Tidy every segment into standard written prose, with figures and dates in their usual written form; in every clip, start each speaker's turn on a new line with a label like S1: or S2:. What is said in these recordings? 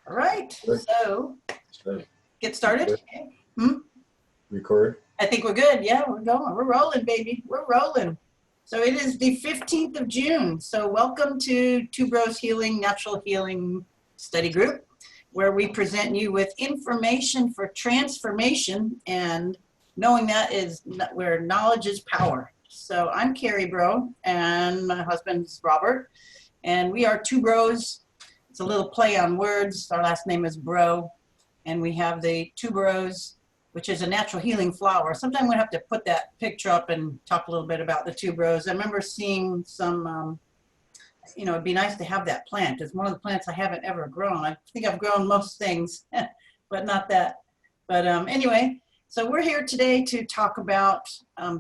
S1: All right,
S2: Good.
S1: so
S2: Good.
S1: get started.
S2: Good.
S1: Hmm?
S2: Record.
S1: I think we're good. Yeah, we're going. We're rolling, baby. We're rolling. So it is the 15th of June. So welcome to Tuberose Healing, Natural Healing Study Group, where we present you with information for transformation and knowing that is where knowledge is power. So I'm Carrie Bro, and my husband's Robert, and we are Two Bros. It's a little play on words. Our last name is Bro, and we have the Tuberose, which is a natural healing flower. Sometime we're gonna have to put that picture up and talk a little bit about the Tuberose. I remember seeing some, it'd be nice to have that plant. It's one of the plants I haven't ever grown. I think I've grown most things, but not that. But anyway, so we're here today to talk about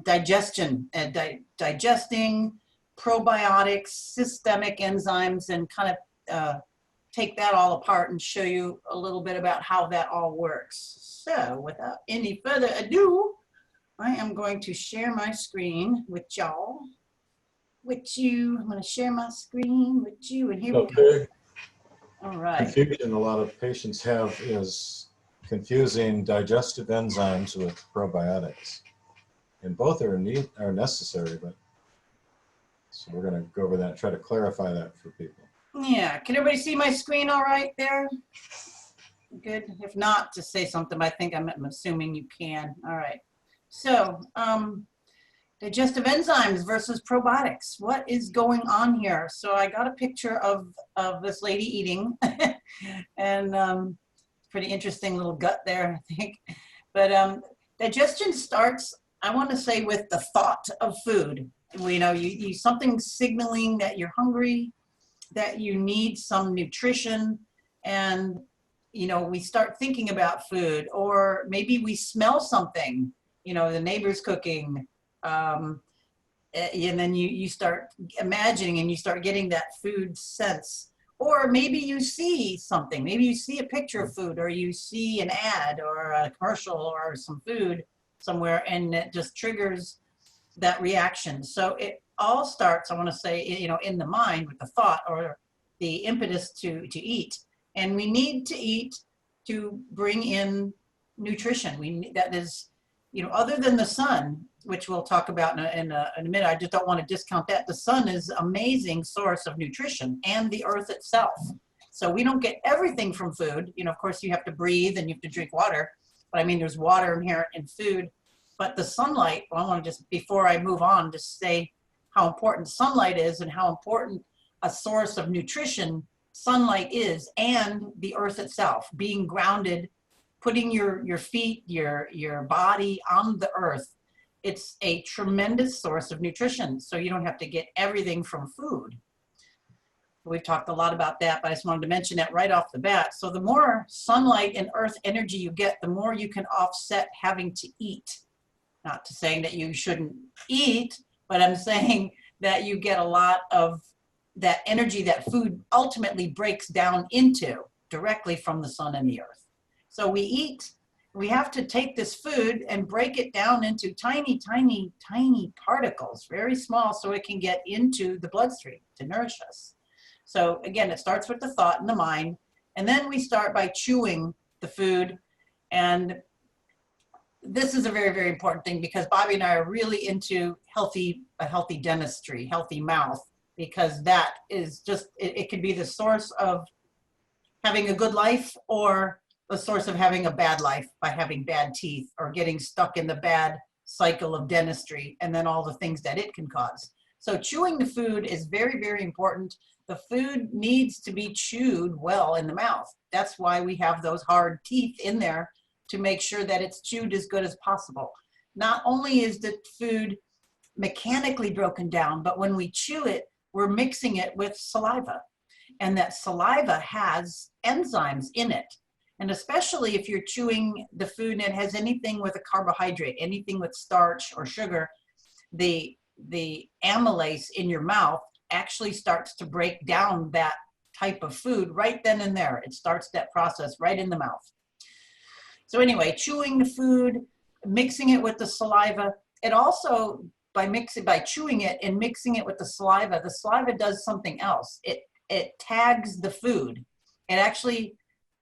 S1: digestion, digesting, probiotics, systemic enzymes, and kind of take that all apart and show you a little bit about how that all works. So without any further ado, I am going to share my screen with y'all. With you, I'm going to share my screen with you, and here we go. All right.
S2: Confusion a lot of patients have is confusing digestive enzymes with probiotics, and both are necessary. But so we're going to go over that and try to clarify that for people.
S1: Yeah, can everybody see my screen all right there? Good. If not, just say something. I think I'm assuming you can. All right. So, digestive enzymes versus probiotics. What is going on here? So I got a picture of this lady eating, and pretty interesting little gut there, I think. But digestion starts, I want to say, with the thought of food. You something signaling that you're hungry, that you need some nutrition, and we start thinking about food, or maybe we smell something, the neighbor's cooking, and then you start imagining and you start getting that food sense. Or maybe you see something, maybe you see a picture of food, or you see an ad or a commercial or some food somewhere, and it just triggers that reaction. So it all starts, I want to say, in the mind with the thought or the impetus to eat. And we need to eat to bring in nutrition. That is, other than the sun, which we'll talk about in a minute. I just don't want to discount that. The sun is an amazing source of nutrition, and the earth itself. So we don't get everything from food. Of course, you have to breathe and you have to drink water. But I mean, there's water inherent in food. But the sunlight, I want to just, before I move on, just say how important sunlight is and how important a source of nutrition sunlight is, and the earth itself, being grounded, putting your feet, your body on the earth. It's a tremendous source of nutrition. So you don't have to get everything from food. We've talked a lot about that, but I just wanted to mention that right off the bat. So the more sunlight and earth energy you get, the more you can offset having to eat. Not to saying that you shouldn't eat, but I'm saying that you get a lot of that energy that food ultimately breaks down into directly from the sun and the earth. So we eat, we have to take this food and break it down into tiny, tiny, tiny particles, very small, so it can get into the bloodstream to nourish us. So again, it starts with the thought and the mind, and then we start by chewing the food. And this is a very, very important thing, because Bobby and I are really into a healthy dentistry, healthy mouth, because that is just, it could be the source of having a good life, or the source of having a bad life by having bad teeth, or getting stuck in the bad cycle of dentistry, and then all the things that it can cause. So chewing the food is very, very important. The food needs to be chewed well in the mouth. That's why we have those hard teeth in there, to make sure that it's chewed as good as possible. Not only is the food mechanically broken down, but when we chew it, we're mixing it with saliva. And that saliva has enzymes in it. And especially if you're chewing the food and it has anything with a carbohydrate, anything with starch or sugar, the amylase in your mouth actually starts to break down that type of food right then and there. It starts that process right in the mouth. So anyway, chewing the food, mixing it with the saliva, it also, by chewing it and mixing it with the saliva does something else. It tags the food. It actually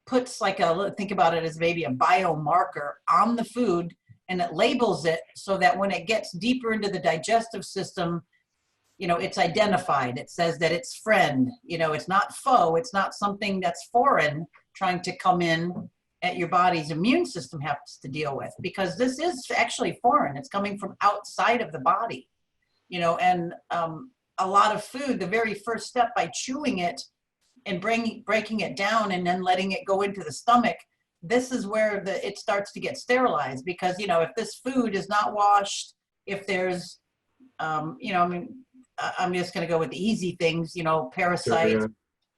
S1: puts like think about it as maybe a biomarker on the food, and it labels it so that when it gets deeper into the digestive system, it's identified. It says that it's friend, it's not foe. It's not something that's foreign trying to come in at your body's immune system has to deal with, because this is actually foreign. It's coming from outside of the body, and a lot of food, the very first step by chewing it and breaking it down and then letting it go into the stomach, this is where it starts to get sterilized. Because, if this food is not washed, if there's, I'm just going to go with the easy things, parasites,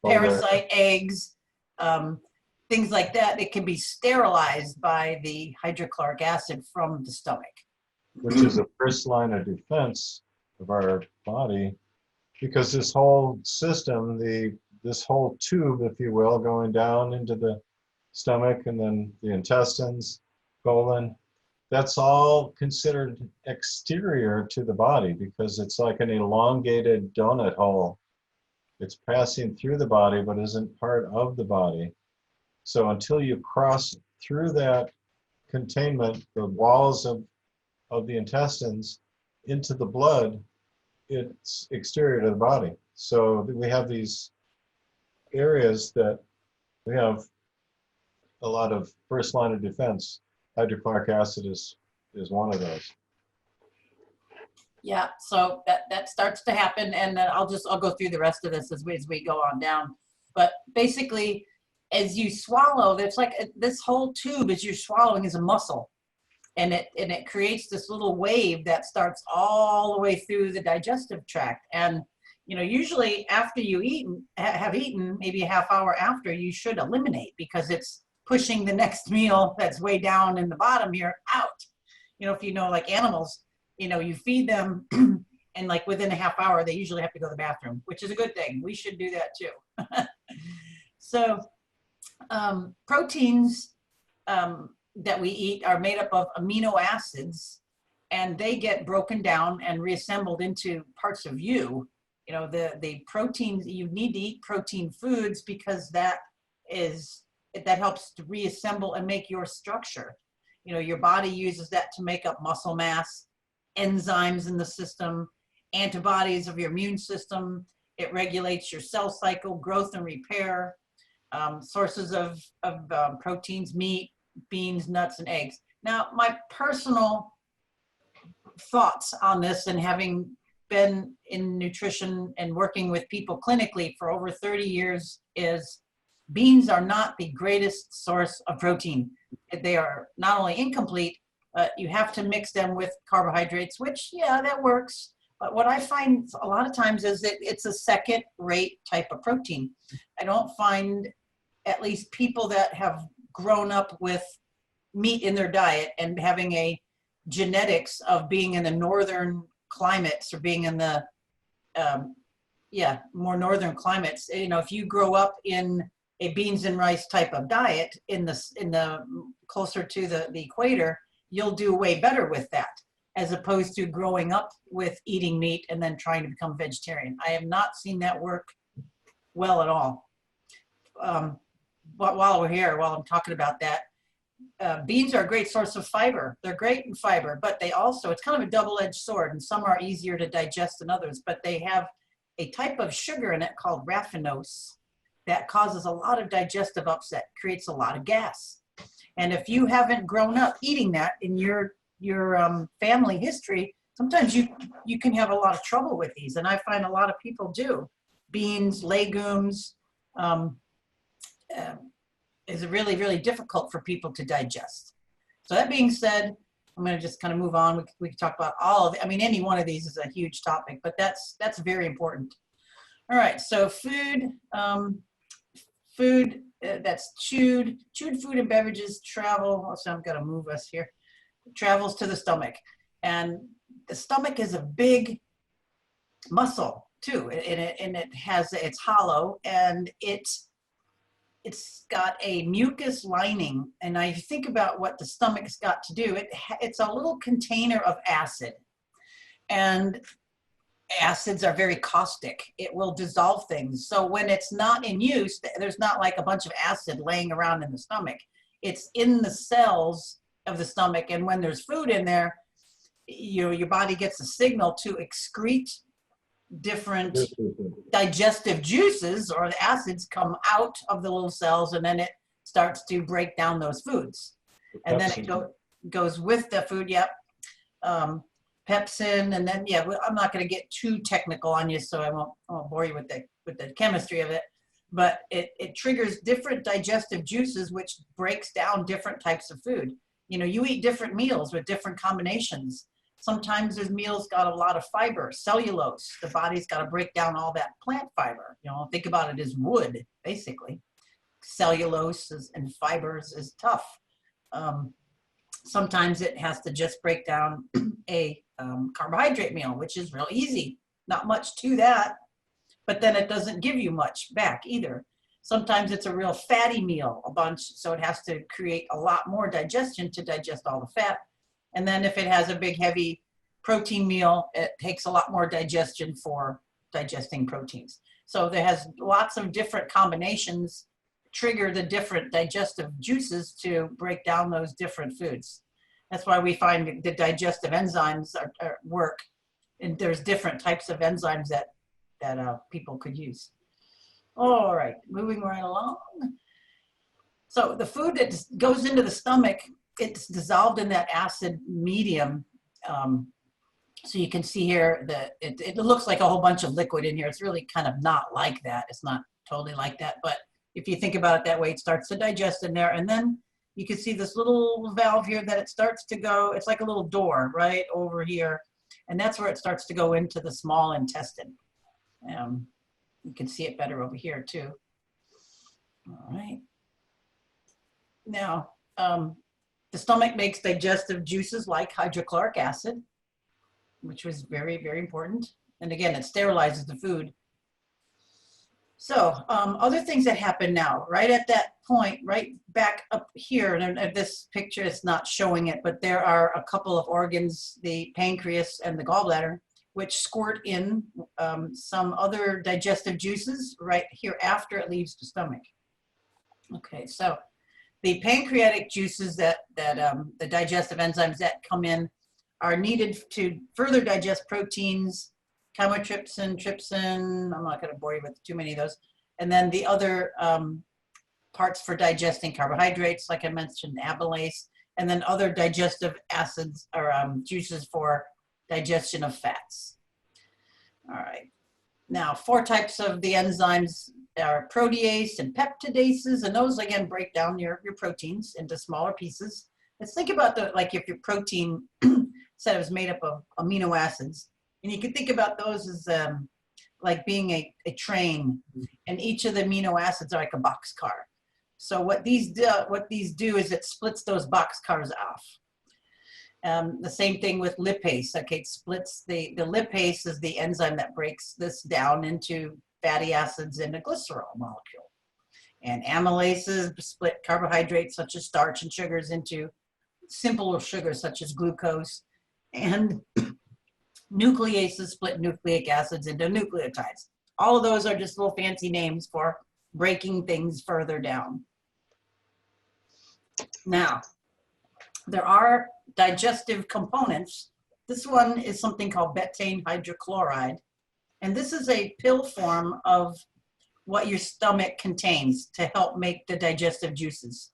S1: eggs, things like that, it can be sterilized by the hydrochloric acid from the stomach.
S2: Which is the first line of defense of our body, because this whole system, this whole tube, if you will, going down into the stomach and then the intestines, colon, that's all considered exterior to the body, because it's like an elongated donut hole. It's passing through the body but isn't part of the body. So until you cross through that containment, the walls of the intestines into the blood, it's exterior to the body. So we have these areas that we have a lot of first line of defense. Hydrochloric acid is one of those.
S1: Yeah, so that starts to happen, and then I'll go through the rest of this as we go on down. But basically, as you swallow, there's like this whole tube as you're swallowing is a muscle, and it creates this little wave that starts all the way through the digestive tract. And usually after you have eaten, maybe a half hour after, you should eliminate, because it's pushing the next meal that's way down in the bottom here out. If like animals, you feed them and like within a half hour, they usually have to go to the bathroom, which is a good thing. We should do that too. So proteins that we eat are made up of amino acids, and they get broken down and reassembled into parts of you. The proteins, you need to eat protein foods, because that helps to reassemble and make your structure. Your body uses that to make up muscle mass, enzymes in the system, antibodies of your immune system. It regulates your cell cycle, growth and repair. Sources of proteins, meat, beans, nuts, and eggs. Now, my personal thoughts on this, and having been in nutrition and working with people clinically for over 30 years, is beans are not the greatest source of protein. They are not only incomplete, but you have to mix them with carbohydrates, which, yeah, that works. But what I find a lot of times is that it's a second-rate type of protein. I don't find, at least people that have grown up with meat in their diet and having a genetics of being in the northern climates, or being in the more northern climates. If you grow up in a beans and rice type of diet in the closer to the equator, you'll do way better with that, as opposed to growing up with eating meat and then trying to become vegetarian. I have not seen that work well at all. But while I'm talking about that, beans are a great source of fiber. They're great in fiber, but it's kind of a double-edged sword, and some are easier to digest than others, but they have a type of sugar in it called raffinose that causes a lot of digestive upset, creates a lot of gas. And if you haven't grown up eating that in your family history, sometimes you can have a lot of trouble with these, and I find a lot of people do. Beans, legumes, is really, really difficult for people to digest. So that being said, I'm going to just kind of move on. We can talk about all of it. I mean, any one of these is a huge topic, but that's very important. All right, so food that's chewed food and beverages travel. So I'm going to move us here. Travels to the stomach, and the stomach is a big muscle too, and it's hollow, and it's got a mucus lining. And now if you think about what the stomach's got to do, it's a little container of acid. And acids are very caustic. It will dissolve things. So when it's not in use, there's not like a bunch of acid laying around in the stomach. It's in the cells of the stomach. And when there's food in there, your body gets a signal to excrete different digestive juices, or the acids come out of the little cells, and then it starts to break down those foods. And then it goes with the food, yep. Pepsin, and then, yeah, I'm not going to get too technical on you, so I won't bore you with the chemistry of it, but it triggers different digestive juices, which breaks down different types of food. You know, you eat different meals with different combinations. Sometimes there's meals got a lot of fiber, cellulose. The body's got to break down all that plant fiber. You know, think about it as wood, basically. Cellulose and fibers is tough. Sometimes it has to just break down a carbohydrate meal, which is real easy. Not much to that, but then it doesn't give you much back either. Sometimes it's a real fatty meal, a bunch, so it has to create a lot more digestion to digest all the fat. And then if it has a big, heavy protein meal, it takes a lot more digestion for digesting proteins. So there has lots of different combinations trigger the different digestive juices to break down those different foods. That's why we find the digestive enzymes work, and there's different types of enzymes that people could use. All right, moving right along. So the food that goes into the stomach, it's dissolved in that acid medium. So you can see here that it looks like a whole bunch of liquid in here. It's really kind of not like that. It's not totally like that, but if you think about it that way, it starts to digest in there. And then you can see this little valve here that it starts to go, it's like a little door right over here. And that's where it starts to go into the small intestine. You can see it better over here too. All right. Now, the stomach makes digestive juices like hydrochloric acid, which was very, very important. And again, it sterilizes the food. So other things that happen now, right at that point, right back up here, and this picture is not showing it, but there are a couple of organs, the pancreas and the gallbladder, which squirt in some other digestive juices right here after it leaves the stomach. Okay, so the pancreatic juices the digestive enzymes that come in are needed to further digest proteins, chymotrypsin, trypsin, I'm not going to bore you with too many of those, and then the other parts for digesting carbohydrates, like I mentioned, amylase, and then other digestive acids or juices for digestion of fats. All right. Now, 4 types of the enzymes are protease and peptidases, and those again break down your proteins into smaller pieces. Let's think about like if your protein said it was made up of amino acids, and you can think about those as like being a train, and each of the amino acids are like a boxcar. So what these do is it splits those boxcars off. The same thing with lipase. Okay, it splits the lipase is the enzyme that breaks this down into fatty acids and a glycerol molecule. And amylases split carbohydrates such as starch and sugars into simpler sugars such as glucose. And nucleases split nucleic acids into nucleotides. All of those are just little fancy names for breaking things further down. Now, there are digestive components. This one is something called betaine hydrochloride. And this is a pill form of what your stomach contains to help make the digestive juices.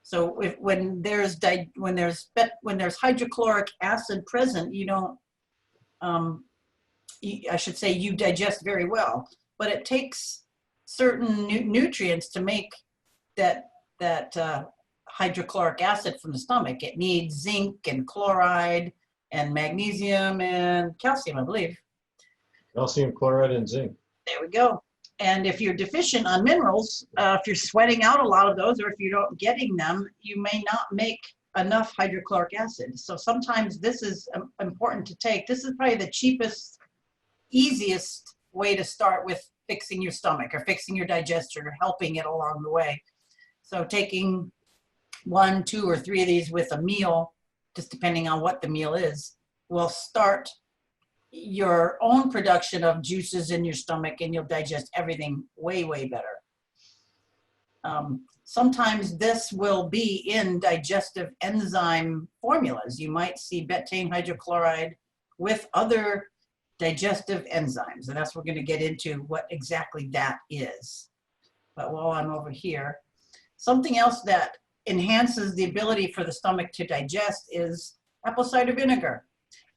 S1: So when there's hydrochloric acid present, you don't, I should say you digest very well, but it takes certain nutrients to make that hydrochloric acid from the stomach. It needs zinc and chloride and magnesium and calcium, I believe.
S2: Calcium, chloride, and zinc.
S1: There we go. And if you're deficient on minerals, if you're sweating out a lot of those, or if you're not getting them, you may not make enough hydrochloric acid. So sometimes this is important to take. This is probably the cheapest, easiest way to start with fixing your stomach or fixing your digestion or helping it along the way. So taking 1, 2, or 3 of these with a meal, just depending on what the meal is, will start your own production of juices in your stomach, and you'll digest everything way, way better. Sometimes this will be in digestive enzyme formulas. You might see betaine hydrochloride with other digestive enzymes, and that's what we're going to get into what exactly that is. But while I'm over here, something else that enhances the ability for the stomach to digest is apple cider vinegar.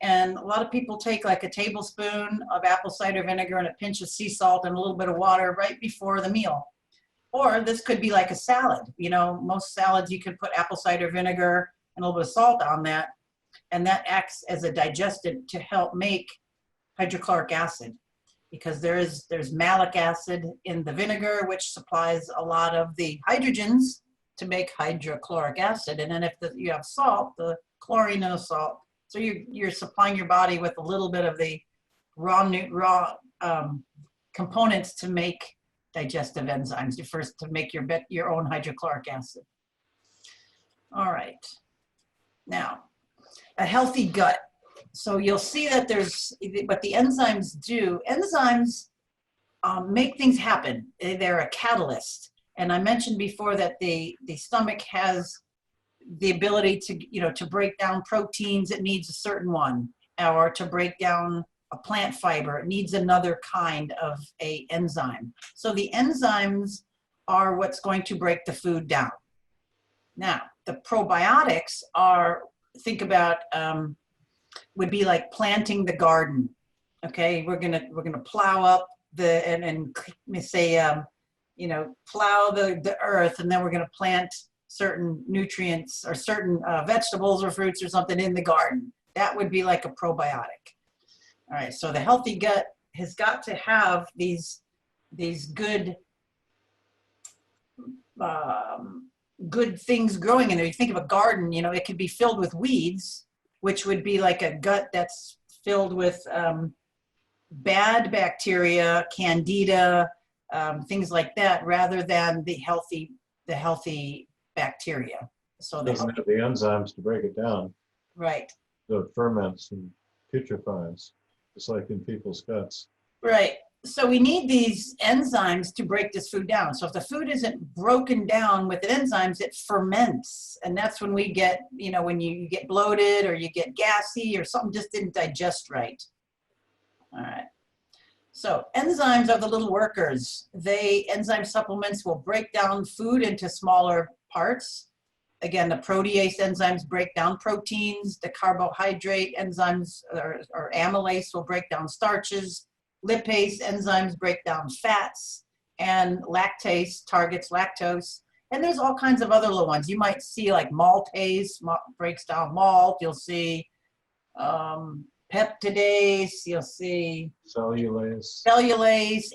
S1: And a lot of people take like a tablespoon of apple cider vinegar and a pinch of sea salt and a little bit of water right before the meal. Or this could be like a salad. You know, most salads you can put apple cider vinegar and a little bit of salt on that, and that acts as a digestant to help make hydrochloric acid, because there's malic acid in the vinegar, which supplies a lot of the hydrogens to make hydrochloric acid. And then if you have salt, the chlorine in the salt, so you're supplying your body with a little bit of the raw components to make digestive enzymes, to make your own hydrochloric acid. All right. Now, a healthy gut. So you'll see that there's, what the enzymes do, enzymes make things happen. They're a catalyst. And I mentioned before that the stomach has the ability to break down proteins. It needs a certain one, or to break down a plant fiber, it needs another kind of a enzyme. So the enzymes are what's going to break the food down. Now, the probiotics are, think about, would be like planting the garden. Okay, we're gonna plow up and say, plow the earth, and then we're gonna plant certain nutrients or certain vegetables or fruits or something in the garden. That would be like a probiotic. All right, so the healthy gut has got to have these good good things growing in there. You think of a garden, it could be filled with weeds, which would be like a gut that's filled with bad bacteria, candida, things like that, rather than the healthy bacteria. So
S2: it doesn't have the enzymes to break it down.
S1: Right.
S2: So it ferments and putrefies, just like in people's guts.
S1: Right. So we need these enzymes to break this food down. So if the food isn't broken down with the enzymes, it ferments. And that's when we get, when you get bloated or you get gassy or something just didn't digest right. All right. So enzymes are the little workers. Enzyme supplements will break down food into smaller parts. Again, the protease enzymes break down proteins. The carbohydrate enzymes or amylase will break down starches. Lipase enzymes break down fats, and lactase targets lactose. And there's all kinds of other little ones. You might see like maltase breaks down malt. You'll see peptidase. You'll see cellulase,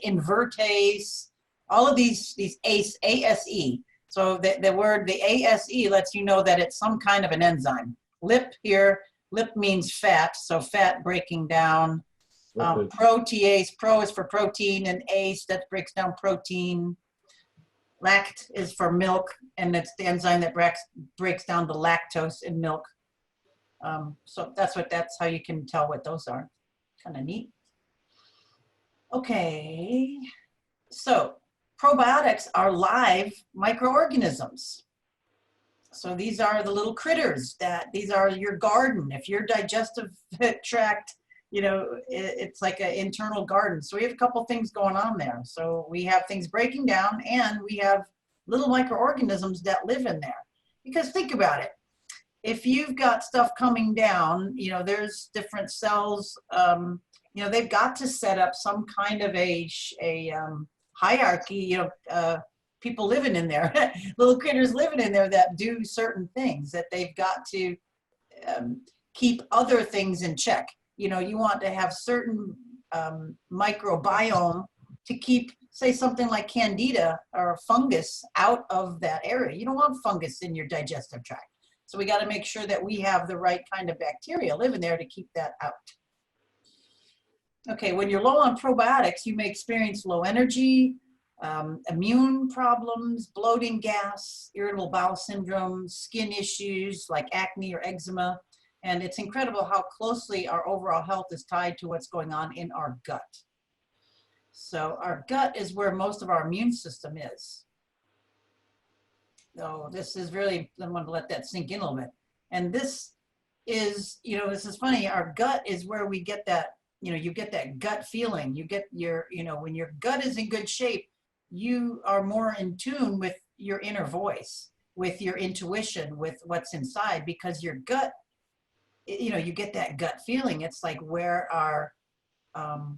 S1: invertase. All of these ASE. So the ASE lets you know that it's some kind of an enzyme. Lip means fat, so fat breaking down. Protease, pro is for protein, and ACE, that breaks down protein. Lact is for milk, and it's the enzyme that breaks down the lactose in milk. So that's how you can tell what those are. Kind of neat. Okay, so probiotics are live microorganisms. So these are the little critters these are your garden. If your digestive tract, it's like an internal garden. So we have a couple things going on there. So we have things breaking down, and we have little microorganisms that live in there. Because think about it. If you've got stuff coming down, there's different cells, they've got to set up some kind of a hierarchy, people living in there, little critters living in there that do certain things, that they've got to keep other things in check. You want to have certain microbiome to keep, say, something like candida or fungus out of that area. You don't want fungus in your digestive tract. So we got to make sure that we have the right kind of bacteria living there to keep that out. Okay, when you're low on probiotics, you may experience low energy, immune problems, bloating, gas, irritable bowel syndrome, skin issues like acne or eczema. And it's incredible how closely our overall health is tied to what's going on in our gut. So our gut is where most of our immune system is. So this is really, I want to let that sink in a little bit. And this is, this is funny. Our gut is where we get that, you get that gut feeling. You get your, when your gut is in good shape, you are more in tune with your inner voice, with your intuition, with what's inside, because your gut, you get that gut feeling. It's like where that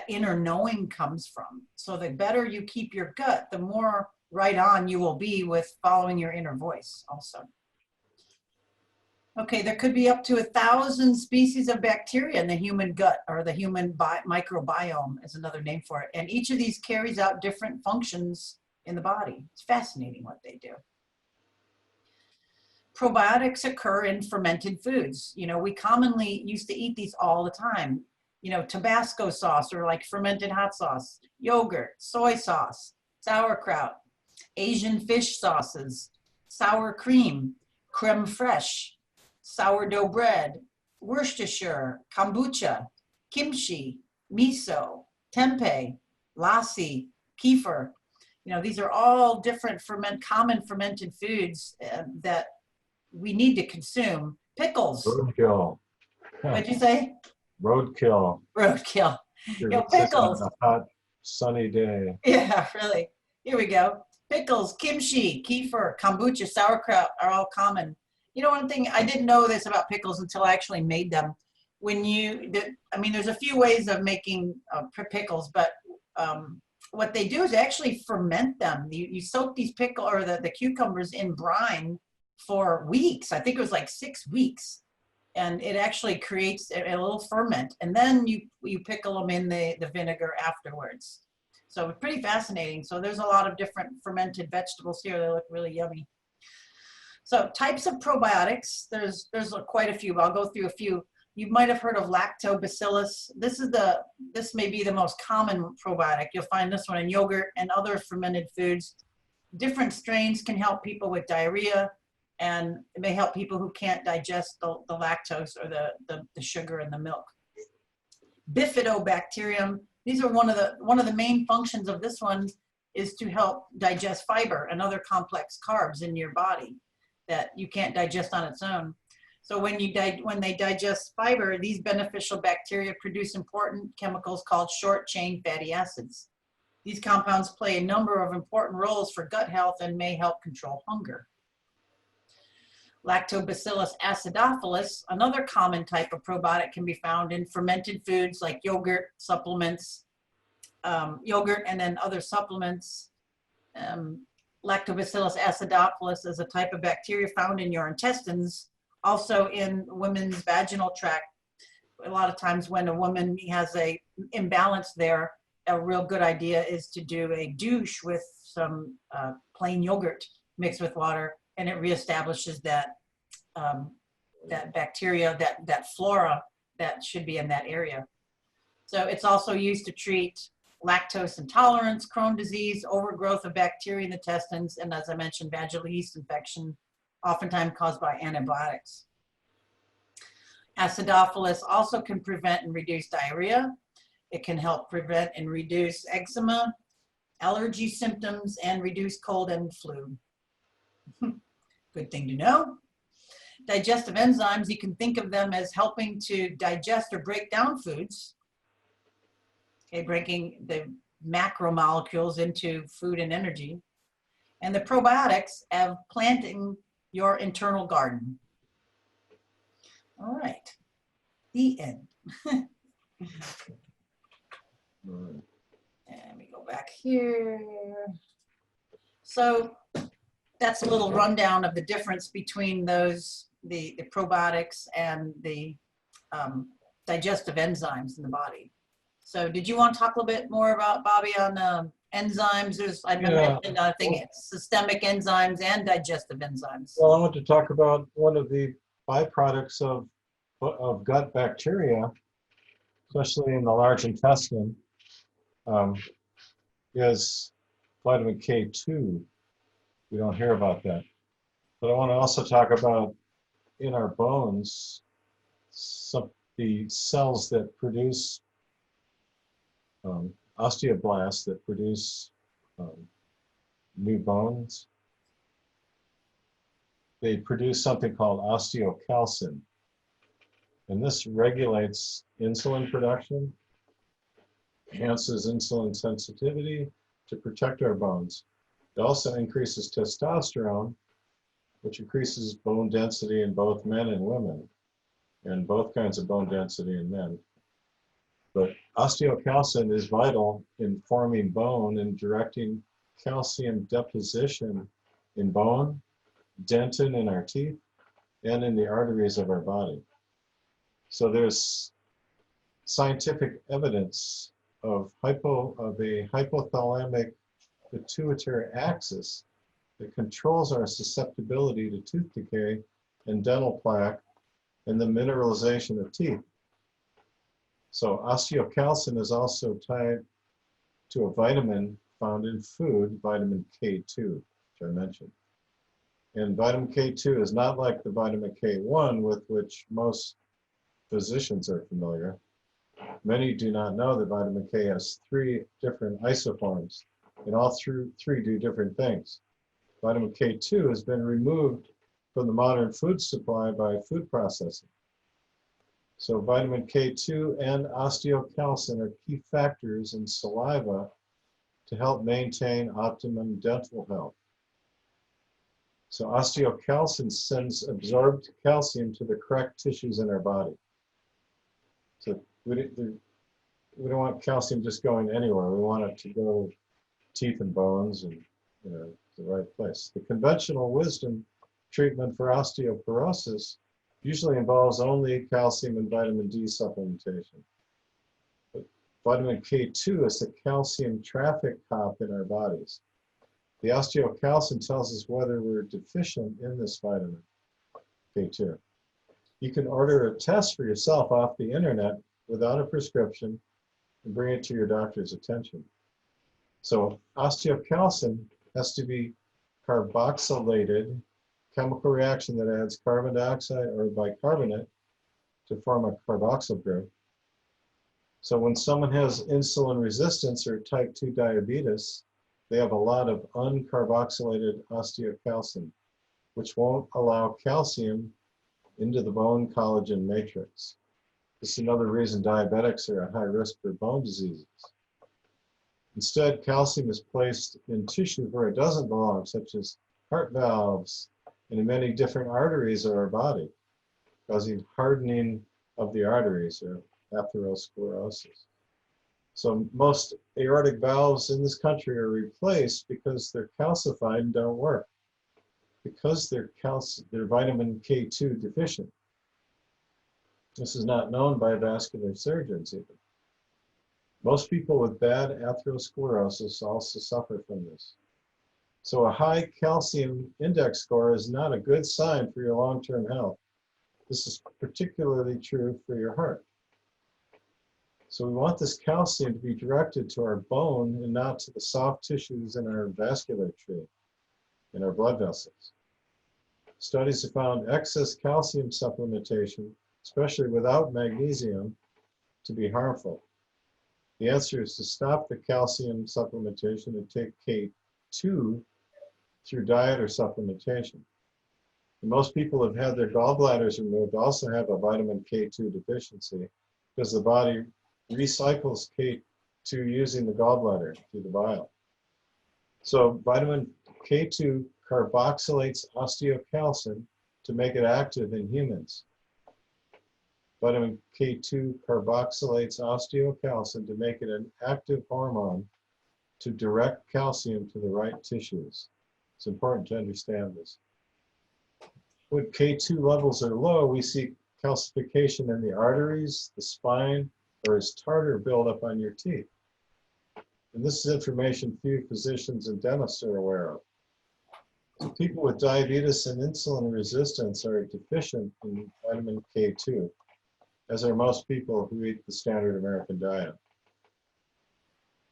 S1: inner knowing comes from. So the better you keep your gut, the more right on you will be with following your inner voice also. Okay, there could be up to 1,000 species of bacteria in the human gut, or the human microbiome is another name for it. And each of these carries out different functions in the body. It's fascinating what they do. Probiotics occur in fermented foods. We commonly used to eat these all the time. Tabasco sauce, or like fermented hot sauce, yogurt, soy sauce, sauerkraut, Asian fish sauces, sour cream, creme fraiche, sourdough bread, Worcestershire, kombucha, kimchi, miso, tempeh, lassi, kefir. These are all different common fermented foods that we need to consume. Pickles.
S2: Roadkill.
S1: What'd you say?
S2: Roadkill.
S1: Roadkill.
S2: Pickles.
S1: Pickles.
S2: On a hot, sunny day.
S1: Yeah, really. Here we go. Pickles, kimchi, kefir, kombucha, sauerkraut are all common. One thing, I didn't know this about pickles until I actually made them. There's a few ways of making pickles, but what they do is actually ferment them. You soak these the cucumbers in brine for weeks. I think it was like 6 weeks. And it actually creates a little ferment. And then you pickle them in the vinegar afterwards. So it's pretty fascinating. So there's a lot of different fermented vegetables here. They look really yummy. So types of probiotics, there's quite a few, but I'll go through a few. You might have heard of lactobacillus. This may be the most common probiotic. You'll find this one in yogurt and other fermented foods. Different strains can help people with diarrhea, and it may help people who can't digest the lactose or the sugar in the milk. Bifidobacterium, these are one of the main functions of this one is to help digest fiber and other complex carbs in your body that you can't digest on its own. So when they digest fiber, these beneficial bacteria produce important chemicals called short-chain fatty acids. These compounds play a number of important roles for gut health and may help control hunger. Lactobacillus acidophilus, another common type of probiotic, can be found in fermented foods like yogurt, supplements, yogurt and then other supplements. Lactobacillus acidophilus is a type of bacteria found in your intestines, also in women's vaginal tract. A lot of times when a woman has an imbalance there, a real good idea is to do a douche with some plain yogurt mixed with water, and it reestablishes that bacteria, that flora that should be in that area. So it's also used to treat lactose intolerance, Crohn's disease, overgrowth of bacteria in the intestines, and as I mentioned, vaginal yeast infection, oftentimes caused by antibiotics. Acidophilus also can prevent and reduce diarrhea. It can help prevent and reduce eczema, allergy symptoms, and reduce cold and flu. Good thing to know. Digestive enzymes, you can think of them as helping to digest or break down foods. Okay, breaking the macromolecules into food and energy. And the probiotics have planting your internal garden. All right, the end. And we go back here. So that's a little rundown of the difference between those, the probiotics and the digestive enzymes in the body. So did you want to talk a little bit more about, Bobby, on enzymes? I mentioned I think it's systemic enzymes and digestive enzymes.
S2: Well, I want to talk about one of the byproducts of gut bacteria, especially in the large intestine, is vitamin K2. We don't hear about that. But I want to also talk about in our bones, the cells that produce osteoblasts that produce new bones, they produce something called osteocalcin. And this regulates insulin production, enhances insulin sensitivity to protect our bones. It also increases testosterone, which increases bone density in both men and women, and both kinds of bone density in men. But osteocalcin is vital in forming bone and directing calcium deposition in bone, dentin in our teeth, and in the arteries of our body. So there's scientific evidence of a hypothalamic pituitary axis that controls our susceptibility to tooth decay and dental plaque and the mineralization of teeth. So osteocalcin is also tied to a vitamin found in food, vitamin K2, which I mentioned. And vitamin K2 is not like the vitamin K1 with which most physicians are familiar. Many do not know that vitamin K has 3 different isoforms, and all three do different things. Vitamin K2 has been removed from the modern food supply by food processing. So vitamin K2 and osteocalcin are key factors in saliva to help maintain optimum dental health. So osteocalcin sends absorbed calcium to the correct tissues in our body. So we don't want calcium just going anywhere. We want it to go teeth and bones and the right place. The conventional wisdom treatment for osteoporosis usually involves only calcium and vitamin D supplementation. But vitamin K2 is the calcium traffic cop in our bodies. The osteocalcin tells us whether we're deficient in this vitamin K2. You can order a test for yourself off the internet without a prescription and bring it to your doctor's attention. So osteocalcin has to be carboxylated, chemical reaction that adds carbon dioxide or bicarbonate to form a carboxyl group. So when someone has insulin resistance or type 2 diabetes, they have a lot of uncarboxylated osteocalcin, which won't allow calcium into the bone collagen matrix. This is another reason diabetics are at high risk for bone diseases. Instead, calcium is placed in tissues where it doesn't belong, such as heart valves and in many different arteries of our body, causing hardening of the arteries or atherosclerosis. So most aortic valves in this country are replaced because they're calcified and don't work, because they're vitamin K2 deficient. This is not known by vascular surgeons even. Most people with bad atherosclerosis also suffer from this. So a high calcium index score is not a good sign for your long-term health. This is particularly true for your heart. So we want this calcium to be directed to our bone and not to the soft tissues in our vascular tree, in our blood vessels. Studies have found excess calcium supplementation, especially without magnesium, to be harmful. The answer is to stop the calcium supplementation and take K2 through diet or supplementation. And most people who have had their gallbladders removed also have a vitamin K2 deficiency because the body recycles K2 using the gallbladder through the bile. So vitamin K2 carboxylates osteocalcin to make it active in humans. Vitamin K2 carboxylates osteocalcin to make it an active hormone to direct calcium to the right tissues. It's important to understand this. When K2 levels are low, we see calcification in the arteries, the spine, or as tartar buildup on your teeth. And this is information few physicians and dentists are aware of. So people with diabetes and insulin resistance are deficient in vitamin K2, as are most people who eat the standard American diet.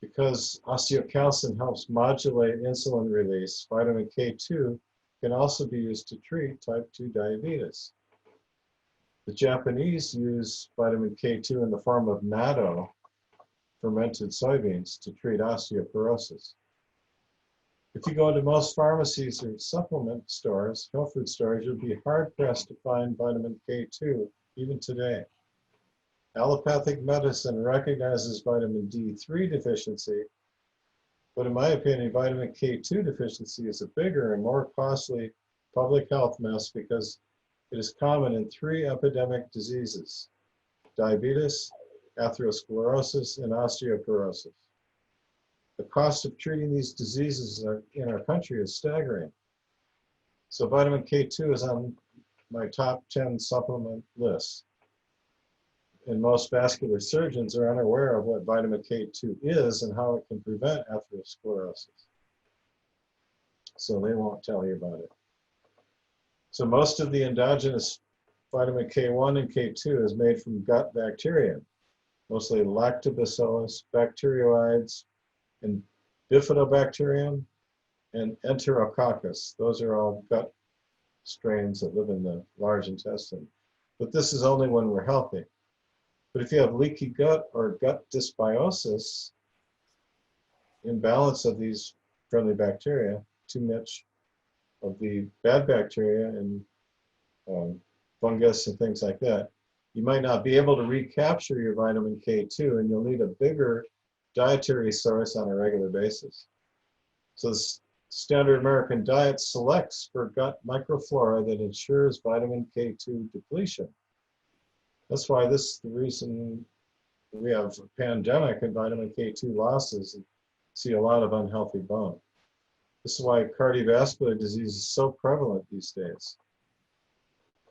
S2: Because osteocalcin helps modulate insulin release, vitamin K2 can also be used to treat type 2 diabetes. The Japanese use vitamin K2 in the form of natto, fermented soybeans, to treat osteoporosis. If you go into most pharmacies or supplement stores, health food stores, you'll be hard-pressed to find vitamin K2, even today. Allopathic medicine recognizes vitamin D3 deficiency, but in my opinion, vitamin K2 deficiency is a bigger and more costly public health mess because it is common in 3 epidemic diseases: diabetes, atherosclerosis, and osteoporosis. The cost of treating these diseases in our country is staggering. So vitamin K2 is on my top 10 supplement list. And most vascular surgeons are unaware of what vitamin K2 is and how it can prevent atherosclerosis. So they won't tell you about it. So most of the endogenous vitamin K1 and K2 is made from gut bacteria, mostly lactobacillus, bacteroides, and bifidobacterium, and enterococcus. Those are all gut strains that live in the large intestine. But this is only when we're healthy. But if you have leaky gut or gut dysbiosis, imbalance of these friendly bacteria, too much of the bad bacteria and fungus and things like that, you might not be able to recapture your vitamin K2, and you'll need a bigger dietary source on a regular basis. So the standard American diet selects for gut microflora that ensures vitamin K2 depletion. That's why this is the reason we have a pandemic and vitamin K2 losses and see a lot of unhealthy bone. This is why cardiovascular disease is so prevalent these days.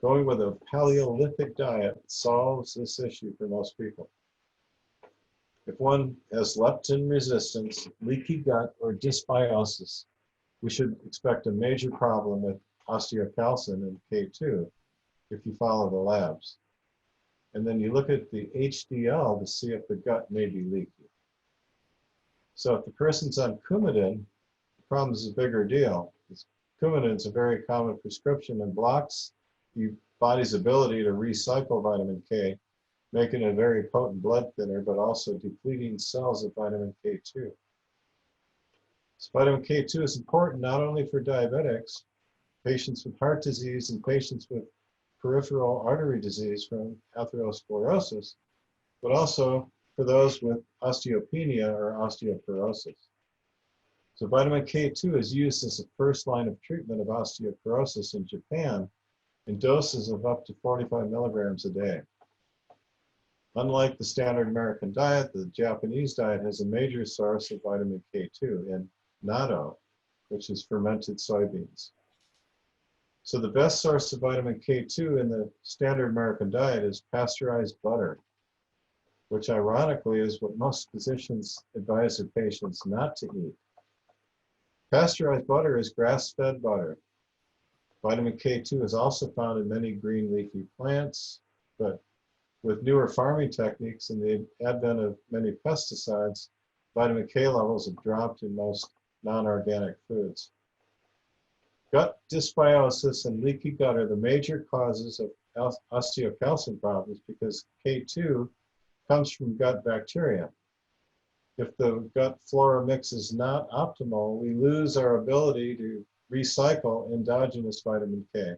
S2: Going with a Paleolithic diet solves this issue for most people. If one has leptin resistance, leaky gut, or dysbiosis, we should expect a major problem with osteocalcin and K2 if you follow the labs. And then you look at the HDL to see if the gut may be leaky. So if the person's on Coumadin, the problem is a bigger deal. Coumadin is a very common prescription and blocks your body's ability to recycle vitamin K, making it a very potent blood thinner, but also depleting cells of vitamin K2. So vitamin K2 is important not only for diabetics, patients with heart disease, and patients with peripheral artery disease from atherosclerosis, but also for those with osteopenia or osteoporosis. So vitamin K2 is used as a first line of treatment of osteoporosis in Japan in doses of up to 45 milligrams a day. Unlike the standard American diet, the Japanese diet has a major source of vitamin K2 in natto, which is fermented soybeans. So the best source of vitamin K2 in the standard American diet is pasteurized butter, which ironically is what most physicians advise their patients not to eat. Pasteurized butter is grass-fed butter. Vitamin K2 is also found in many green leafy plants, but with newer farming techniques and the advent of many pesticides, vitamin K levels have dropped in most non-organic foods. Gut dysbiosis and leaky gut are the major causes of osteocalcin problems because K2 comes from gut bacteria. If the gut flora mix is not optimal, we lose our ability to recycle endogenous vitamin K.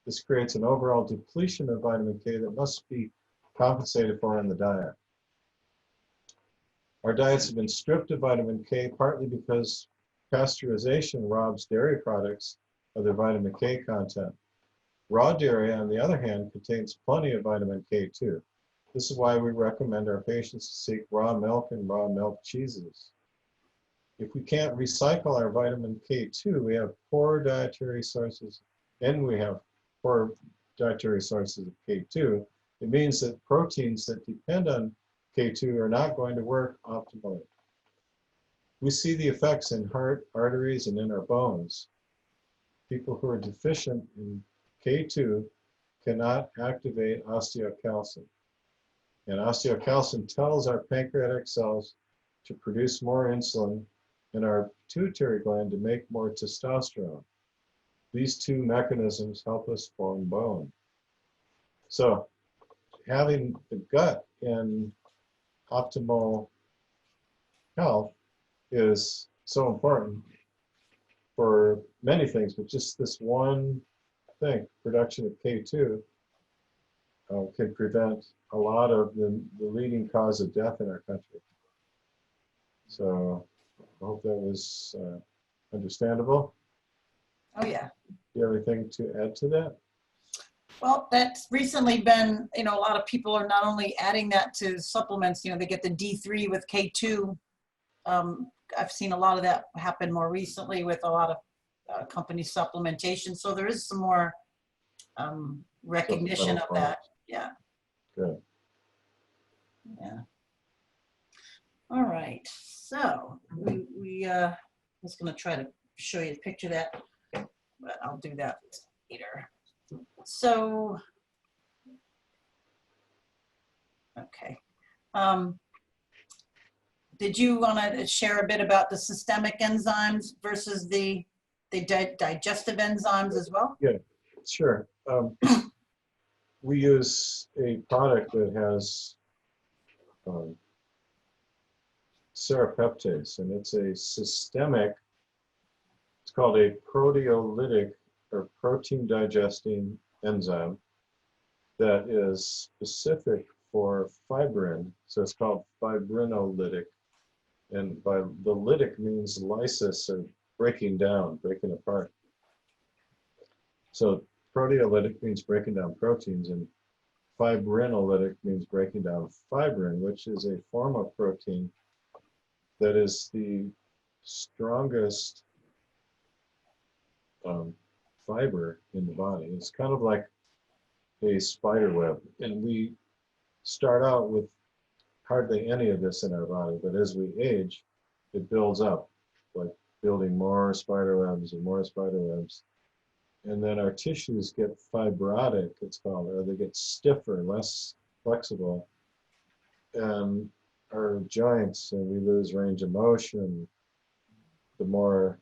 S2: This creates an overall depletion of vitamin K that must be compensated for in the diet. Our diets have been stripped of vitamin K partly because pasteurization robs dairy products of their vitamin K content. Raw dairy, on the other hand, contains plenty of vitamin K2. This is why we recommend our patients to seek raw milk and raw milk cheeses. If we can't recycle our vitamin K2, we have poor dietary sources, and we have poor dietary sources of K2. It means that proteins that depend on K2 are not going to work optimally. We see the effects in heart, arteries, and in our bones. People who are deficient in K2 cannot activate osteocalcin. And osteocalcin tells our pancreatic cells to produce more insulin and our pituitary gland to make more testosterone. These two mechanisms help us form bone. So having the gut in optimal health is so important for many things, but just this one thing, production of K2, can prevent a lot of the leading cause of death in our country. So I hope that was understandable.
S1: Oh, yeah.
S2: Do you have anything to add to that?
S1: Well, that's recently been, a lot of people are not only adding that to supplements, they get the D3 with K2. I've seen a lot of that happen more recently with a lot of company supplementation. So there is some more recognition of that. Yeah.
S2: Good.
S1: Yeah. All right. So we was going to try to show you a picture of that, but I'll do that later. So, okay. Did you want to share a bit about the systemic enzymes versus the digestive enzymes as well?
S2: Yeah, sure. We use a product that has serrapeptase, and it's a systemic, it's called a proteolytic or protein digesting enzyme that is specific for fibrin. So it's called fibrinolytic. And by the lytic means lysis, or breaking down, breaking apart. So proteolytic means breaking down proteins, and fibrinolytic means breaking down fibrin, which is a form of protein that is the strongest fiber in the body. It's kind of like a spider web, and we start out with hardly any of this in our body, but as we age, it builds up, like building more spider webs and more spider webs. And then our tissues get fibrotic, it's called, or they get stiffer, less flexible. And our joints, and we lose range of motion, the more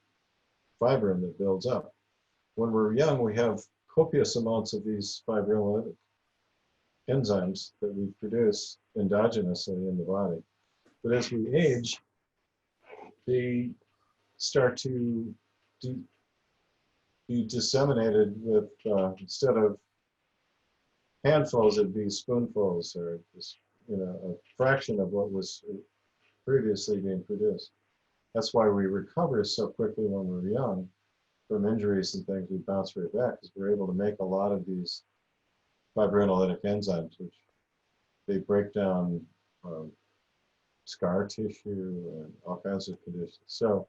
S2: fibrin that builds up. When we're young, we have copious amounts of these fibrinolytic enzymes that we produce endogenously in the body. But as we age, they start to be disseminated with, instead of handfuls, it'd be spoonfuls, or just, a fraction of what was previously being produced. That's why we recover so quickly when we're young from injuries and things. We bounce right back because we're able to make a lot of these fibrinolytic enzymes, which they break down scar tissue and all kinds of conditions. So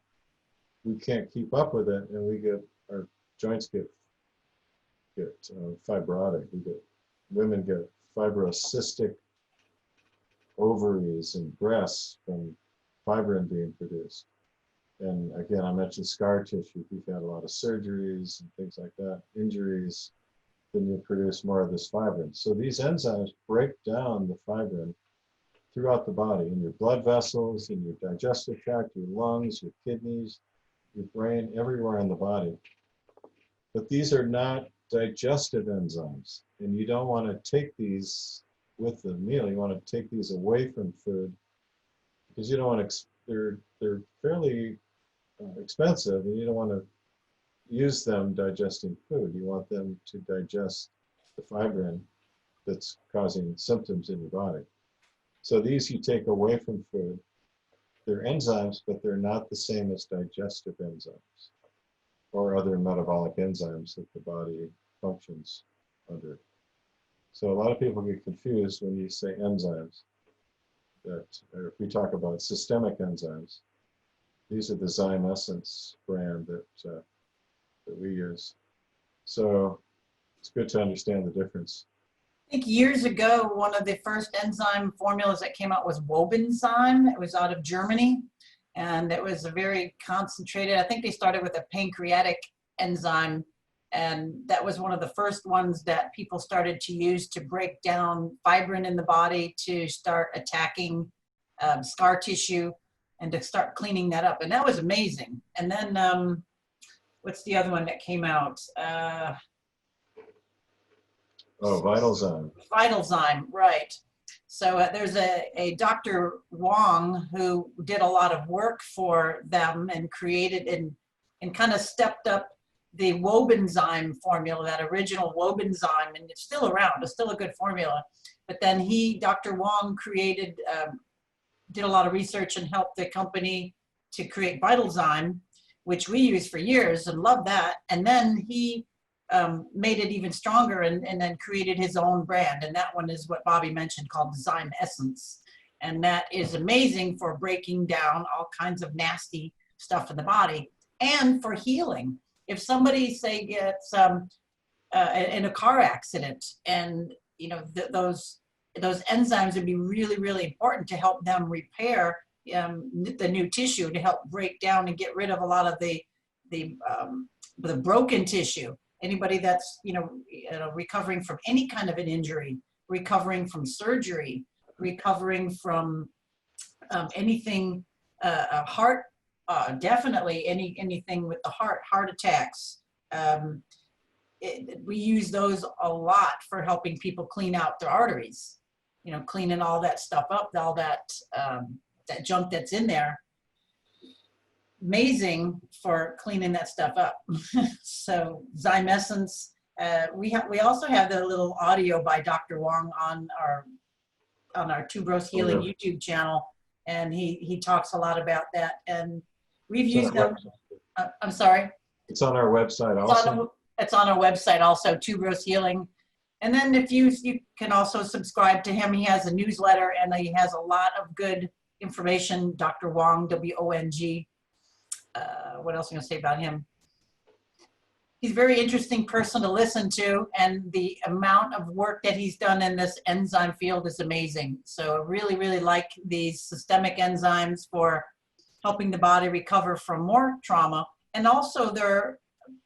S2: we can't keep up with it, and our joints get fibrotic. Women get fibrocystic ovaries and breasts from fibrin being produced. And again, I mentioned scar tissue. If you've had a lot of surgeries and things like that, injuries, then you produce more of this fibrin. So these enzymes break down the fibrin throughout the body, in your blood vessels, in your digestive tract, your lungs, your kidneys, your brain, everywhere in the body. But these are not digestive enzymes, and you don't want to take these with the meal. You want to take these away from food, because you don't want to, they're fairly expensive, and you don't want to use them digesting food. You want them to digest the fibrin that's causing symptoms in your body. So these you take away from food. They're enzymes, but they're not the same as digestive enzymes or other metabolic enzymes that the body functions under. So a lot of people get confused when you say enzymes. Or if we talk about systemic enzymes, these are the Zyme Essence brand that we use. So it's good to understand the difference.
S1: I think years ago, one of the first enzyme formulas that came out was Wobenzyme. It was out of Germany, and it was a very concentrated, I think they started with a pancreatic enzyme, and that was one of the first ones that people started to use to break down fibrin in the body, to start attacking scar tissue, and to start cleaning that up. And that was amazing. And then, what's the other one that came out?
S2: Oh, Vitalzyme.
S1: Vitalzyme, right. So there's a Dr. Wong who did a lot of work for them and created and kind of stepped up the Wobenzyme formula, that original Wobenzyme, and it's still around. It's still a good formula. But then Dr. Wong created, did a lot of research and helped the company to create Vitalzyme, which we used for years and loved that. And then he made it even stronger and then created his own brand. And that one is what Bobby mentioned, called Zyme Essence. And that is amazing for breaking down all kinds of nasty stuff in the body and for healing. If somebody, say, gets in a car accident, and those enzymes would be really, really important to help them repair the new tissue, to help break down and get rid of a lot of the broken tissue. Anybody that's recovering from any kind of an injury, recovering from surgery, recovering from anything, heart, definitely anything with the heart attacks. We use those a lot for helping people clean out their arteries, cleaning all that stuff up, all that that junk that's in there. Amazing for cleaning that stuff up. So Zyme Essence. We also have the little audio by Dr. Wong on our Tuberose Healing YouTube channel, and he talks a lot about that. And we've used them. I'm sorry.
S2: It's on our website also.
S1: It's on our website also, Tuberose Healing. And then if you can also subscribe to him. He has a newsletter and he has a lot of good information. Dr. Wong, W-O-N-G. What else am I going to say about him? He's a very interesting person to listen to, and the amount of work that he's done in this enzyme field is amazing. So I really, really like these systemic enzymes for helping the body recover from more trauma. And also they're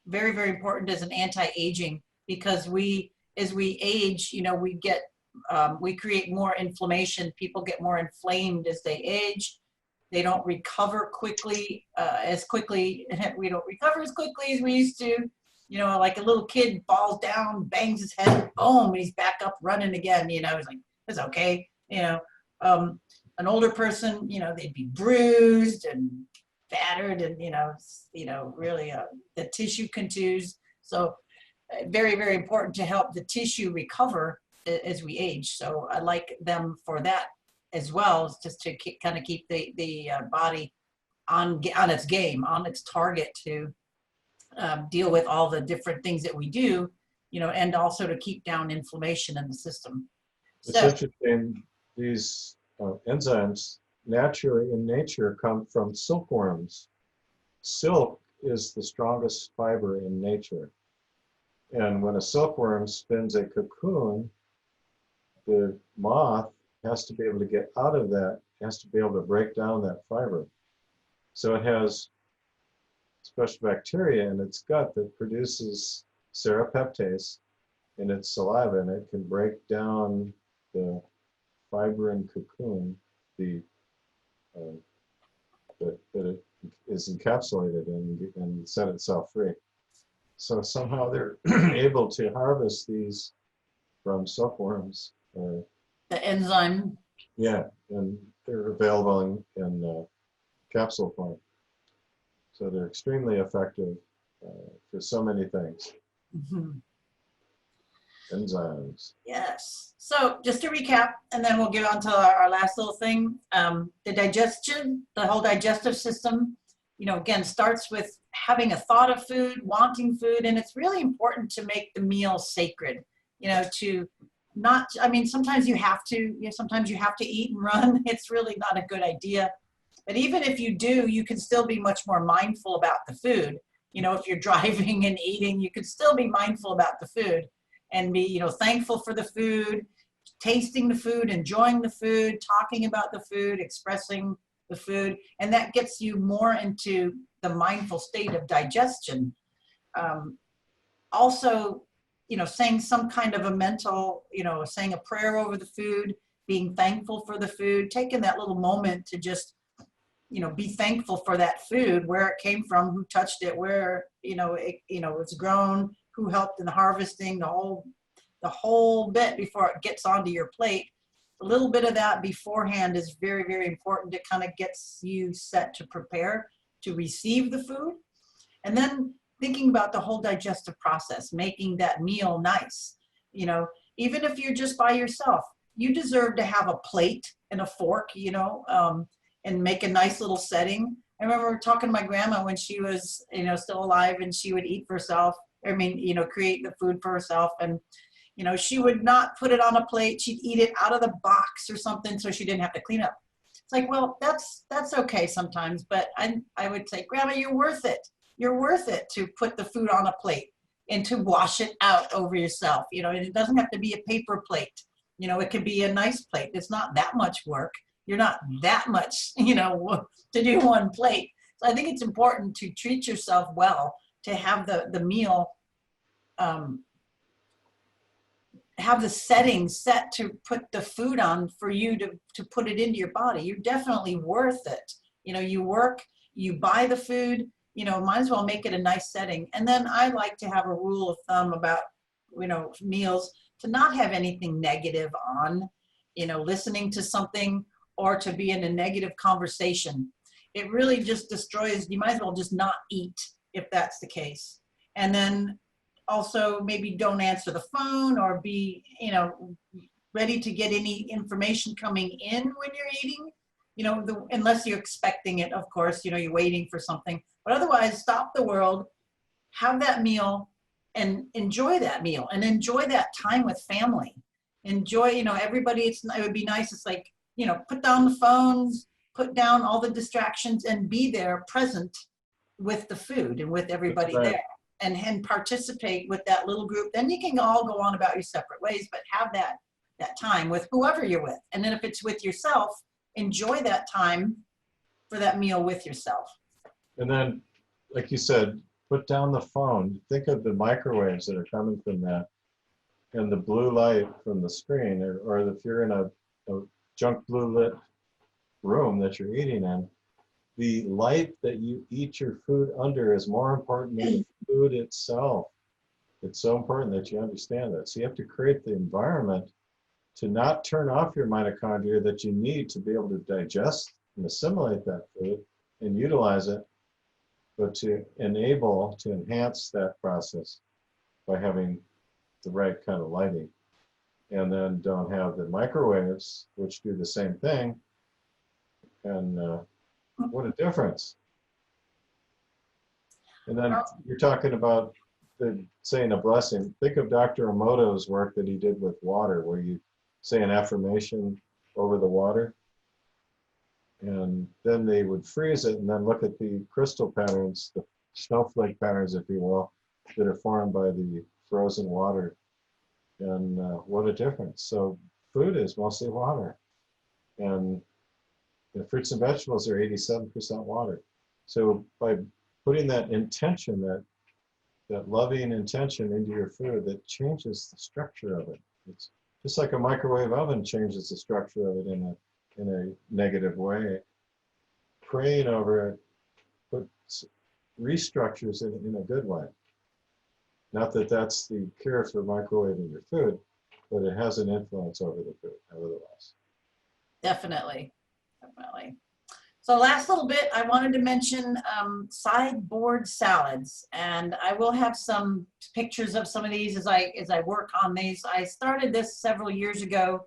S1: very, very important as an anti-aging, because as we age, we create more inflammation. People get more inflamed as they age. They don't recover quickly, as quickly. We don't recover as quickly as we used to. Like a little kid falls down, bangs his head, boom, he's back up running again. It's like, it's okay. An older person, they'd be bruised and battered, and really the tissue contuses. So very, very important to help the tissue recover as we age. So I like them for that as well, just to kind of keep the body on its game, on its target, to deal with all the different things that we do, and also to keep down inflammation in the system.
S2: It's interesting, these enzymes naturally in nature come from silkworms. Silk is the strongest fiber in nature. And when a silkworm spins a cocoon, the moth has to be able to get out of that, has to be able to break down that fiber. So it has special bacteria in its gut that produces serrapeptase in its saliva, and it can break down the fibrin cocoon that it is encapsulated and set itself free. So somehow they're able to harvest these from silkworms.
S1: The enzyme.
S2: Yeah, and they're available in capsule form. So they're extremely effective for so many things.
S1: Mm-hmm.
S2: Enzymes.
S1: Yes. So just to recap, and then we'll get on to our last little thing. The digestion, the whole digestive system, again, starts with having a thought of food, wanting food, and it's really important to make the meal sacred. To not, sometimes you have to, sometimes you have to eat and run. It's really not a good idea. But even if you do, you can still be much more mindful about the food. If you're driving and eating, you can still be mindful about the food and be, thankful for the food, tasting the food, enjoying the food, talking about the food, expressing the food. And that gets you more into the mindful state of digestion. Also, saying some kind of a mental, saying a prayer over the food, being thankful for the food, taking that little moment to just, be thankful for that food, where it came from, who touched it, where, it's grown, who helped in the harvesting, the whole the whole bit before it gets onto your plate. A little bit of that beforehand is very, very important. It kind of gets you set to prepare to receive the food. And then thinking about the whole digestive process, making that meal nice. You know, even if you're just by yourself, you deserve to have a plate and a fork, you know, and make a nice little setting. I remember talking to my grandma when she was, you know, still alive, and she would eat for herself. I mean, you know, create the food for herself. And, you know, she would not put it on a plate. She'd eat it out of the box or something so she didn't have to clean up. It's like, well, that's okay sometimes, but I would say, Grandma, you're worth it. You're worth it to put the food on a plate and to wash it out over yourself. You know, it doesn't have to be a paper plate. You know, it could be a nice plate. It's not that much work. You're not that much, you know, to do one plate. So I think it's important to treat yourself well, to have the meal, have the settings set to put the food on for you to put it into your body. You're definitely worth it. You know, you work, you buy the food, you know, might as well make it a nice setting. And then I like to have a rule of thumb about, you know, meals, to not have anything negative on, you know, listening to something or to be in a negative conversation. It really just destroys, you might as well just not eat if that's the case. And then also maybe don't answer the phone, or be, you know, ready to get any information coming in when you're eating, you know, unless you're expecting it, of course, you know, you're waiting for something. But otherwise, stop the world, have that meal, and enjoy that meal, and enjoy that time with family. Enjoy, you know, everybody, it would be nice. It's like, you know, put down the phones, put down all the distractions, and be there present with the food and with everybody
S2: Right.
S1: there, and participate with that little group. Then you can all go on about your separate ways, but have that time with whoever you're with. And then if it's with yourself, enjoy that time for that meal with yourself.
S2: And then, like you said, put down the phone. Think of the microwaves that are coming from that, and the blue light from the screen, or if you're in a junk blue lit room that you're eating in, the light that you eat your food under is more important than the food itself. It's so important that you understand that. So you have to create the environment to not turn off your mitochondria that you need to be able to digest and assimilate that food and utilize it, but to enhance that process by having the right kind of lighting. And then don't have the microwaves, which do the same thing. And what a difference. And then you're talking about saying a blessing. Think of Dr. Emoto's work that he did with water, where you say an affirmation over the water, and then they would freeze it and then look at the crystal patterns, the snowflake patterns, if you will, that are formed by the frozen water. And what a difference. So food is mostly water. And the fruits and vegetables are 87% water. So by putting that intention, that loving intention into your food, that changes the structure of it. It's just like a microwave oven changes the structure of it in a negative way. Praying over it restructures it in a good way. Not that that's the cure for microwaving your food, but it has an influence over the food, nevertheless.
S1: Definitely. So last little bit, I wanted to mention sideboard salads, and I will have some pictures of some of these as I work on these. I started this several years ago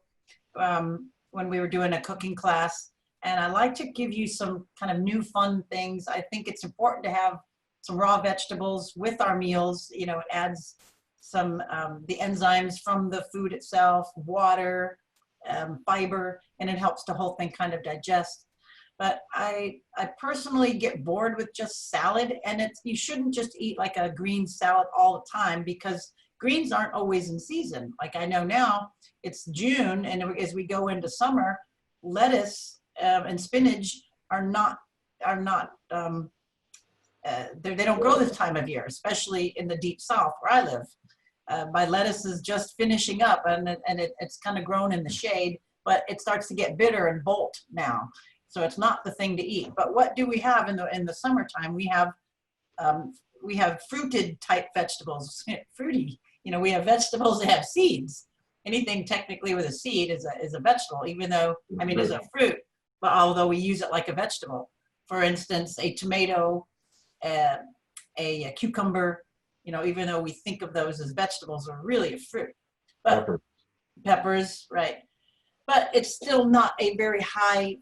S1: when we were doing a cooking class, and I like to give you some kind of new fun things. I think it's important to have some raw vegetables with our meals. You know, it adds some the enzymes from the food itself, water, fiber, and it helps the whole thing kind of digest. But I personally get bored with just salad, and you shouldn't just eat like a green salad all the time, because greens aren't always in season. Like I know now it's June, and as we go into summer, lettuce and spinach are not they don't grow this time of year, especially in the deep south where I live. My lettuce is just finishing up, and it's kind of grown in the shade, but it starts to get bitter and bolt now. So it's not the thing to eat. But what do we have in the summertime? We have fruited type vegetables, fruity, You know, we have vegetables that have seeds. Anything technically with a seed is a vegetable, even though, I mean, is a fruit, but although we use it like a vegetable. For instance, a tomato, a cucumber, you know, even though we think of those as vegetables, are really a fruit. But peppers, right. But it's still not a very high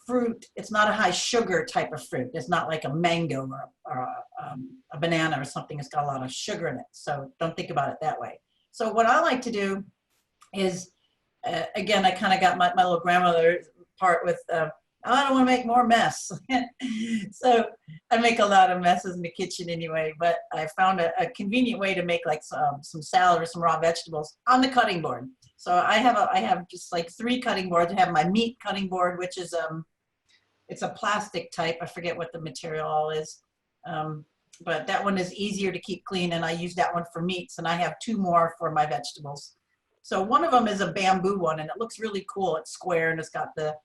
S1: fruit. It's not a high sugar type of fruit. It's not like a mango or a banana or something. It's got a lot of sugar in it. So don't think about it that way. So what I like to do is, again, I kind of got my little grandmother part with, I don't want to make more mess. So I make a lot of messes in the kitchen anyway, but I found a convenient way to make like some salad or some raw vegetables on the cutting board. So I have just like 3 cutting boards. I have my meat cutting board, which is it's a plastic type. I forget what the material all is. But that one is easier to keep clean, and I use that one for meats, and I have 2 more for my vegetables. So one of them is a bamboo one, and it looks really cool. It's square, and it's got the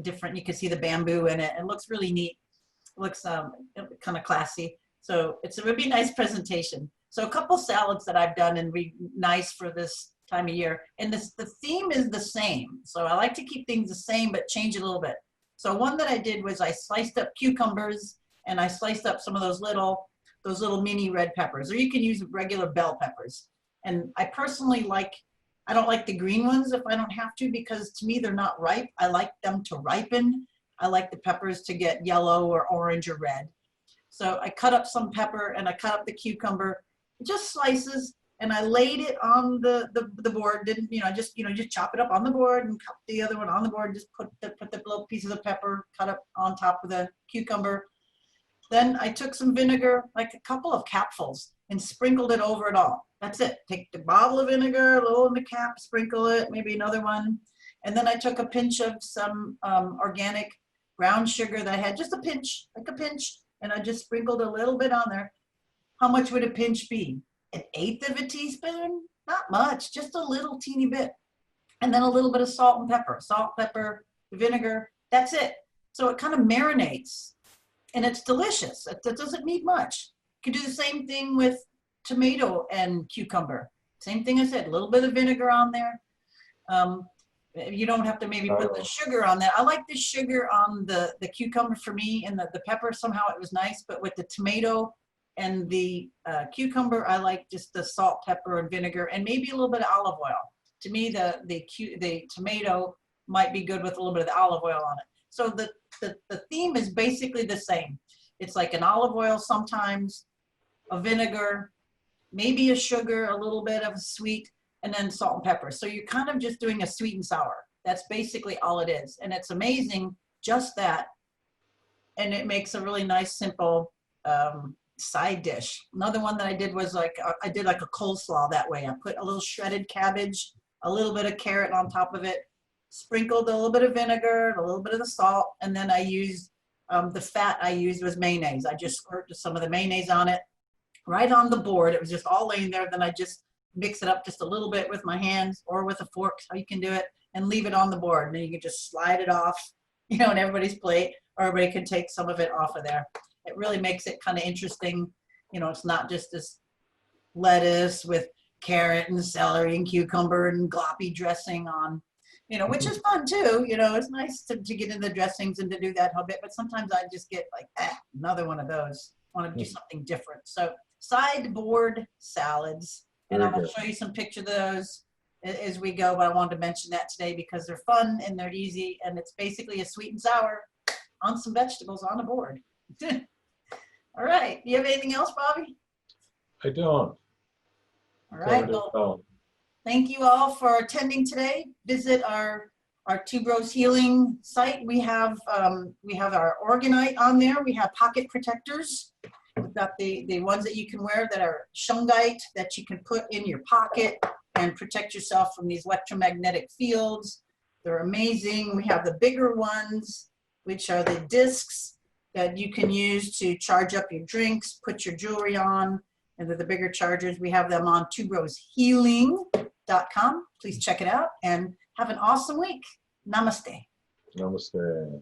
S1: different, you can see the bamboo in it. It looks really neat. It looks kind of classy. So it would be a nice presentation. So a couple salads that I've done and be nice for this time of year. And the theme is the same. So I like to keep things the same, but change it a little bit. So one that I did was I sliced up cucumbers, and I sliced up some of those little mini red peppers, or you can use regular bell peppers. And I personally I don't like the green ones if I don't have to, because to me, they're not ripe. I like them to ripen. I like the peppers to get yellow or orange or red. So I cut up some pepper, and I cut up the cucumber, just slices, and I laid it on the board. Didn't, just chop it up on the board and cut the other one on the board. Just put the little pieces of pepper cut up on top of the cucumber. Then I took some vinegar, like a couple of capfuls, and sprinkled it over it all. That's it. Take the bottle of vinegar, a little in the cap, sprinkle it, maybe another one. And then I took a pinch of some organic brown sugar that I had, just a pinch, like a pinch, and I just sprinkled a little bit on there. How much would a pinch be? 1/8 of a teaspoon? Not much, just a little teeny bit. And then a little bit of salt and pepper. Salt, pepper, vinegar, that's it. So it kind of marinates. And it's delicious. It doesn't need much. You can do the same thing with tomato and cucumber. Same thing I said, a little bit of vinegar on there. You don't have to maybe put the sugar on that. I like the sugar on the cucumber for me, and the pepper, somehow it was nice. But with the tomato and the cucumber, I like just the salt, pepper, and vinegar, and maybe a little bit of olive oil. To me, the tomato might be good with a little bit of the olive oil on it. So the theme is basically the same. It's like an olive oil sometimes, a vinegar, maybe a sugar, a little bit of a sweet, and then salt and pepper. So you're kind of just doing a sweet and sour. That's basically all it is. And it's amazing, just that. And it makes a really nice, simple side dish. Another one that I did was I did like a coleslaw that way. I put a little shredded cabbage, a little bit of carrot on top of it, sprinkled a little bit of vinegar, a little bit of the salt, and then I used, the fat I used was mayonnaise. I just squirted some of the mayonnaise on it, right on the board. It was just all laying there. Then I just mix it up just a little bit with my hands or with a fork, how you can do it, and leave it on the board. And then you can just slide it off, on everybody's plate, or everybody can take some of it off of there. It really makes it kind of interesting. It's not just this lettuce with carrot and celery and cucumber and gloppy dressing on, which is fun too. It's nice to get into the dressings and to do that whole bit, but sometimes I just get like, another one of those. Want to do something different. So sideboard salads, and I'm going to show you some pictures of those as we go, but I wanted to mention that today because they're fun and they're easy, and it's basically a sweet and sour on some vegetables on a board. All right. Do you have anything else, Bobby?
S2: I don't.
S1: All right. Well, thank you all for attending today. Visit our Tuberose healing site. We have our orgonite on there. We have pocket protectors. We've got the ones that you can wear that are shungite that you can put in your pocket and protect yourself from these electromagnetic fields. They're amazing. We have the bigger ones, which are the discs that you can use to charge up your drinks, put your jewelry on, and they're the bigger chargers. We have them on tuberosehealing.com. Please check it out and have an awesome week. Namaste.
S2: Namaste.